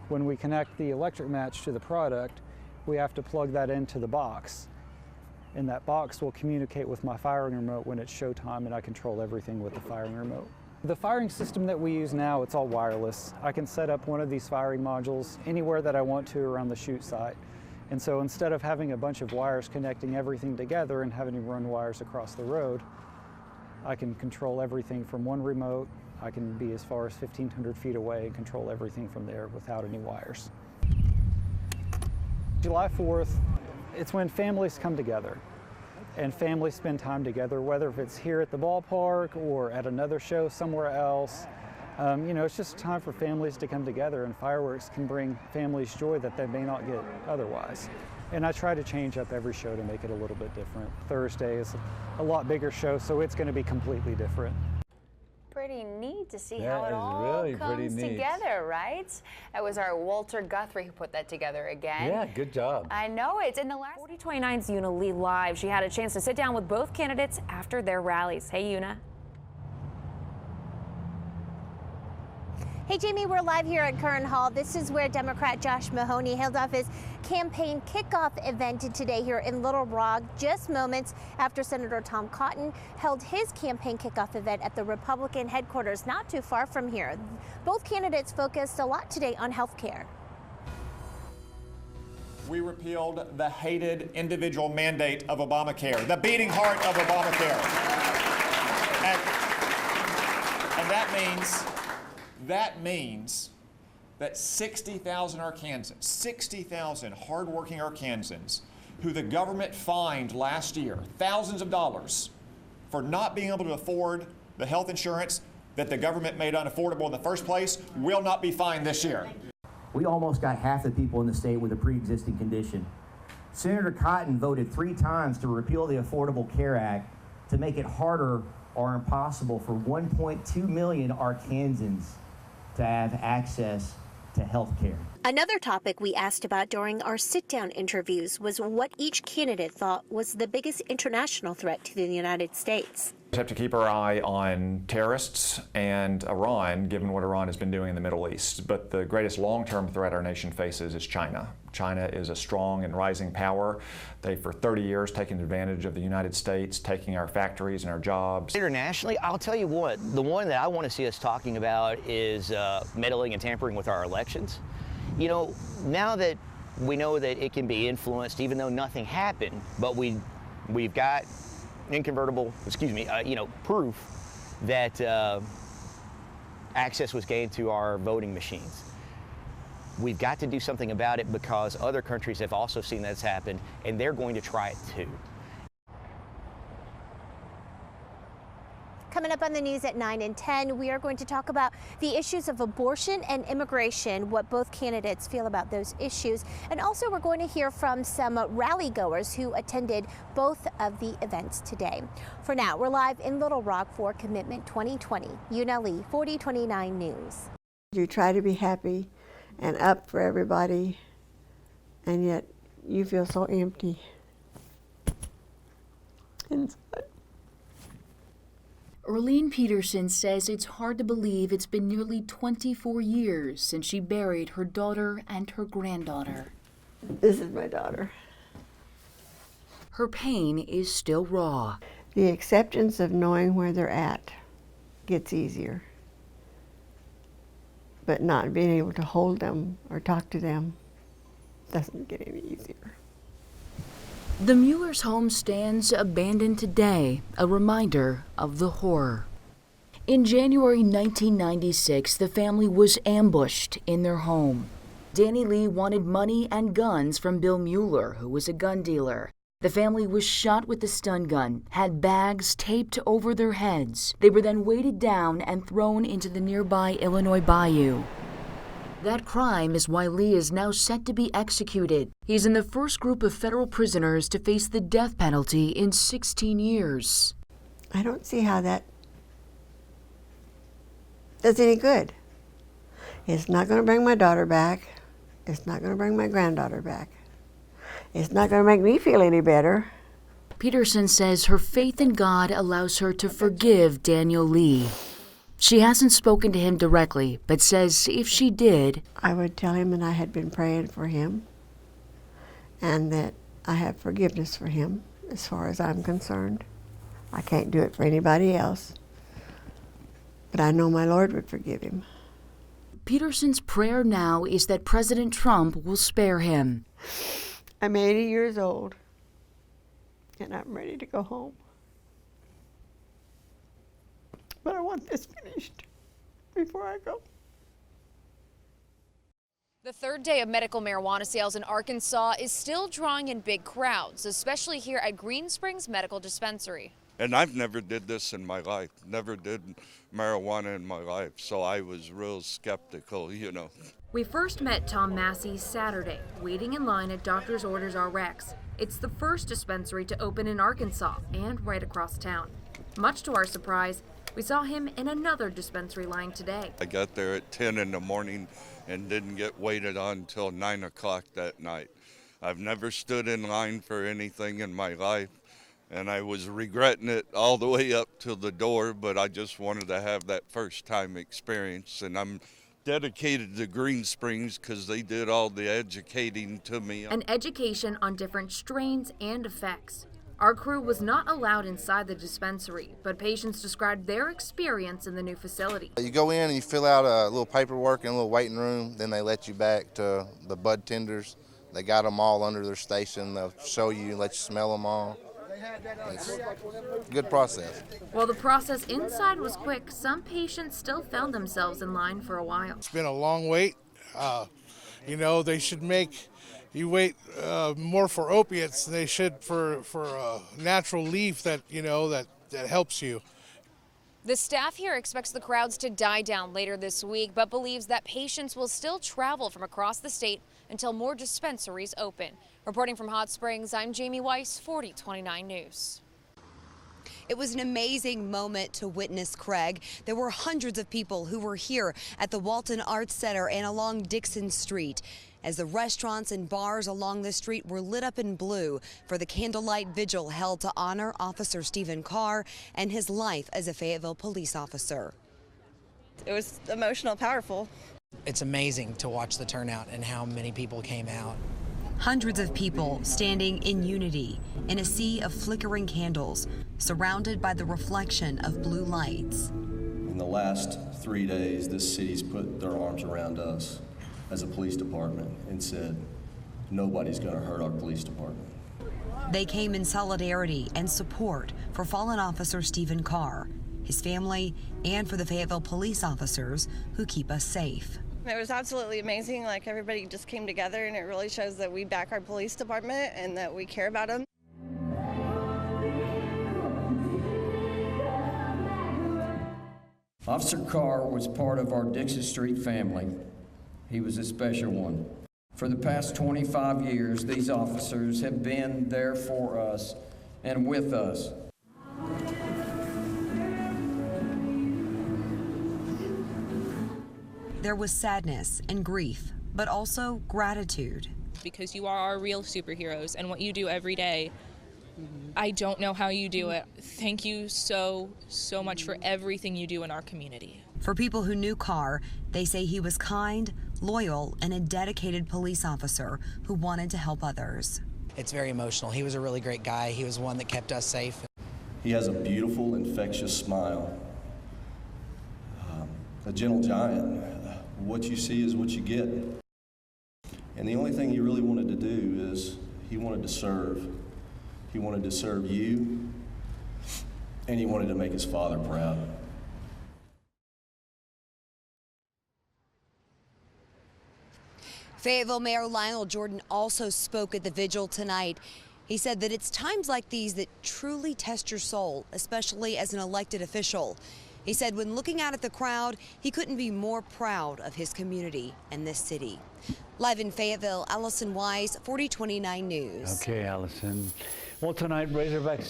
When we connect the electric match to the product, we have to plug that into the box. And that box will communicate with my firing remote when it's showtime, and I control everything with the firing remote. The firing system that we use now, it's all wireless. I can set up one of these firing modules anywhere that I want to around the shoot site. And so instead of having a bunch of wires connecting everything together and having to run wires across the road, I can control everything from one remote. I can be as far as 1,500 feet away and control everything from there without any wires. July 4th, it's when families come together and families spend time together, whether if it's here at the ballpark or at another show somewhere else. It's just time for families to come together, and fireworks can bring families joy that they may not get otherwise. And I try to change up every show to make it a little bit different. Thursday is a lot bigger show, so it's going to be completely different. Pretty neat to see how it all really comes together, right? That was our Walter Guthrie who put that together again. Yeah, good job. I know it's in the last 4029's Una Lee live. She had a chance to sit down with both candidates after their rallies. Hey, Una. Hey, Jamie, we're live here at Curran Hall. This is where Democrat Josh Mahoney held off his campaign kickoff event today here in Little Rock, just moments after Senator Tom Cotton held his campaign kickoff event at the Republican headquarters not too far from here. Both candidates focused a lot today on health care. We repealed the hated individual mandate of Obamacare, the beating heart of Obamacare. And that means that 60,000 Arkansans, 60,000 hardworking Arkansans who the government fined last year thousands of dollars for not being able to afford the health insurance that the government made unaffordable in the first place will not be fined this year. We almost got half the people in the state with a pre-existing condition. Senator Cotton voted 3 times to repeal the Affordable Care Act to make it harder or impossible for 1.2 million Arkansans to have access to health care. Another topic we asked about during our sit-down interviews was what each candidate thought was the biggest international threat to the United States. We have to keep our eye on terrorists and Iran, given what Iran has been doing in the Middle East. But the greatest long-term threat our nation faces is China. China is a strong and rising power. They've for 30 years taken advantage of the United States, taking our factories and our jobs. Internationally, I'll tell you what, the one that I want to see us talking about is meddling and tampering with our elections. You know, now that we know that it can be influenced, even though nothing happened, but we've got proof that access was gained to our voting machines. We've got to do something about it because other countries have also seen that's happened, and they're going to try it too. Coming up on the news at 9 and 10, we are going to talk about the issues of abortion and immigration, what both candidates feel about those issues. And also we're going to hear from some rally goers who attended both of the events today. For now, we're live in Little Rock for Commitment 2020. Una Lee, 4029 News. You try to be happy and up for everybody, and yet you feel so empty inside. Erlene Peterson says it's hard to believe it's been nearly 24 years since she buried her daughter and her granddaughter. This is my daughter. Her pain is still raw. The acceptance of knowing where they're at gets easier, but not being able to hold them or talk to them doesn't get any easier. The Mueller's home stands abandoned today, a reminder of the horror. In January 1996, the family was ambushed in their home. Danny Lee wanted money and guns from Bill Mueller, who was a gun dealer. The family was shot with the stun gun, had bags taped over their heads. They were then weighted down and thrown into the nearby Illinois Bayou. That crime is why Lee is now set to be executed. He's in the first group of federal prisoners to face the death penalty in 16 years. I don't see how that does any good. It's not going to bring my daughter back. It's not going to bring my granddaughter back. It's not going to make me feel any better. Peterson says her faith in God allows her to forgive Daniel Lee. She hasn't spoken to him directly, but says if she did, I would tell him that I had been praying for him and that I have forgiveness for him as far as I'm concerned. I can't do it for anybody else, but I know my Lord would forgive him. Peterson's prayer now is that President Trump will spare him. I'm 80 years old, and I'm ready to go home. But I want this finished before I go. The third day of medical marijuana sales in Arkansas is still drawing in big crowds, especially here at Green Springs Medical Dispensary. And I've never did this in my life, never did marijuana in my life, so I was real skeptical, you know. We first met Tom Massey Saturday, waiting in line at Doctor's Orders RX. It's the first dispensary to open in Arkansas and right across town. Much to our surprise, we saw him in another dispensary line today. I got there at 10 in the morning and didn't get waited on until 9 o'clock that night. I've never stood in line for anything in my life, and I was regretting it all the way up to the door, but I just wanted to have that first time experience, and I'm dedicated to Green Springs because they did all the educating to me. An education on different strains and effects. Our crew was not allowed inside the dispensary, but patients described their experience in the new facility. You go in and you fill out a little paperwork in a little waiting room, then they let you back to the bud tenders. They got them all under their station. They'll show you, let you smell them all. It's a good process. While the process inside was quick, some patients still found themselves in line for a while. It's been a long wait. You know, they should make you wait more for opiates than they should for natural leaf that, you know, that helps you. The staff here expects the crowds to die down later this week, but believes that patients will still travel from across the state until more dispensaries open. Reporting from Hot Springs, I'm Jamie Weiss, 4029 News. It was an amazing moment to witness, Craig. There were hundreds of people who were here at the Walton Arts Center and along Dixon Street, as the restaurants and bars along the street were lit up in blue for the candlelight vigil held to honor Officer Stephen Carr and his life as a Fayetteville police officer. It was emotional, powerful. It's amazing to watch the turnout and how many people came out. Hundreds of people standing in unity in a sea of flickering candles, surrounded by the reflection of blue lights. In the last 3 days, this city's put their arms around us as a police department and said, nobody's going to hurt our police department. They came in solidarity and support for fallen officer Stephen Carr, his family, and for the Fayetteville police officers who keep us safe. It was absolutely amazing. Like, everybody just came together, and it really shows that we back our police department and that we care about them. Officer Carr was part of our Dixon Street family. He was a special one. For the past 25 years, these officers have been there for us and with us. There was sadness and grief, but also gratitude. Because you are our real superheroes, and what you do every day, I don't know how you do it. Thank you so much for everything you do in our community. For people who knew Carr, they say he was kind, loyal, and a dedicated police officer who wanted to help others. It's very emotional. He was a really great guy. He was one that kept us safe. He has a beautiful, infectious smile, a gentle giant. What you see is what you get. And the only thing he really wanted to do is he wanted to serve. He wanted to serve you, and he wanted to make his father proud. Fayetteville Mayor Lionel Jordan also spoke at the vigil tonight. He said that it's times like these that truly test your soul, especially as an elected official. He said when looking out at the crowd, he couldn't be more proud of his community and this city. Live in Fayetteville, Allison Wise, 4029 News. Okay, Allison. Well, tonight, Razorbacks